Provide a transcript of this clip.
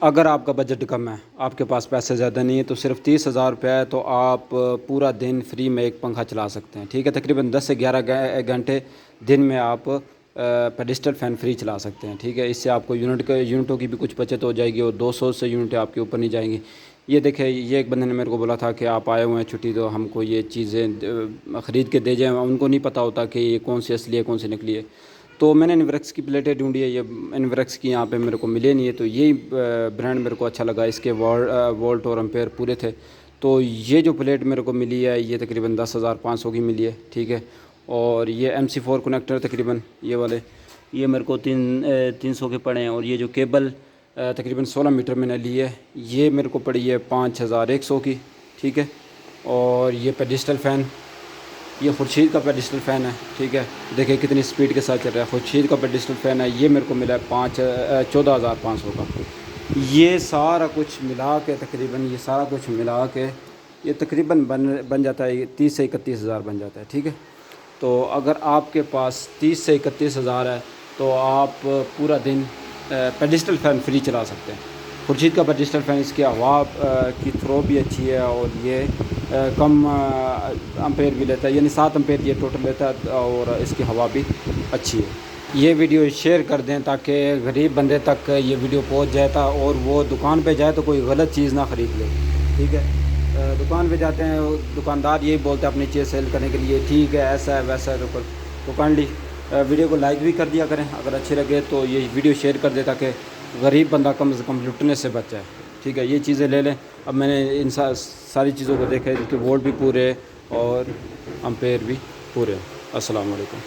اگر آپ کا بجٹ کم ہے، آپ کے پاس پیسے زیادہ نہیں ہے، تو صرف 30,000 روپے ہے تو آپ پورا دن فری میں ایک پنکھا چلا سکتے ہیں، ٹھیک ہے۔ تقریباً 10 سے 11 گھنٹے دن میں آپ پیڈسٹل فین فری چلا سکتے ہیں، ٹھیک ہے۔ اس سے آپ کو یونٹوں کی بھی کچھ بچت ہو جائے گی اور 200 سے یونٹیں آپ کے اوپر نہیں جائیں گی۔ یہ دیکھیں، یہ ایک بندے نے میرے کو بولا تھا کہ آپ آئے ہوئے ہیں چھٹی، تو ہم کو یہ چیزیں خرید کے دے جائیں، ان کو نہیں پتہ ہوتا کہ یہ کون سی اصلی ہے کون سی نکلی ہے۔ تو میں نے انوریکس کی پلیٹیں ڈھونڈی ہے، یہ انوریکس کی یہاں پہ میرے کو ملے نہیں ہے، تو یہی برانڈ میرے کو اچھا لگا، اس کے وولٹ اور امپیئر پورے تھے۔ تو یہ جو پلیٹ میرے کو ملی ہے یہ تقریباً 10,500 کی ملی ہے، ٹھیک ہے۔ اور یہ MC4 کنیکٹر تقریباً یہ والے یہ میرے کو 300 کے پڑے ہیں، اور یہ جو کیبل تقریباً 16 میٹر میں نے لی ہے یہ میرے کو پڑی ہے 5,100 کی، ٹھیک ہے۔ اور یہ پیڈسٹل فین، یہ خورشید کا پیڈسٹل فین ہے، ٹھیک ہے۔ دیکھیں کتنی سپیڈ کے ساتھ چل رہا ہے، خورشید کا پیڈسٹل فین ہے، یہ میرے کو ملا ہے 14,500 کا۔ یہ سارا کچھ ملا کے تقریباً یہ تقریباً بن جاتا ہے 30 سے 31,000 بن جاتا ہے، ٹھیک ہے۔ تو اگر آپ کے پاس 30 سے 31,000 ہے تو آپ پورا دن پیڈسٹل فین فری چلا سکتے ہیں۔ خورشید کا پیڈسٹل فین، اس کی ہوا کی تھرو بھی اچھی ہے، اور یہ کم امپیر بھی لیتا ہے، یعنی 7 امپیر یہ ٹوٹل لیتا ہے، اور اس کی ہوا بھی اچھی ہے۔ یہ ویڈیو شیئر کر دیں تاکہ غریب بندے تک یہ ویڈیو پہنچ جائے اور وہ دکان پہ جائے تو کوئی غلط چیز نہ خرید لے، ٹھیک ہے۔ دکان پہ جاتے ہیں، دکاندار یہی بولتے ہیں اپنی چیز سیل کرنے کے لیے، ٹھیک ہے ایسا ہے ویسا ہے، تو کائنڈلی ویڈیو کو لائک بھی کر دیا کریں، اگر اچھی لگے تو یہ ویڈیو شیئر کر دیں تاکہ غریب بندہ کم سے کم لٹنے سے بچ جائے، ٹھیک ہے۔ یہ چیزیں لے لیں۔ اب میں نے ان ساری چیزوں کو دیکھا ہے، ان کے وولٹ بھی پورے اور امپیر بھی پورے۔ السلام علیکم۔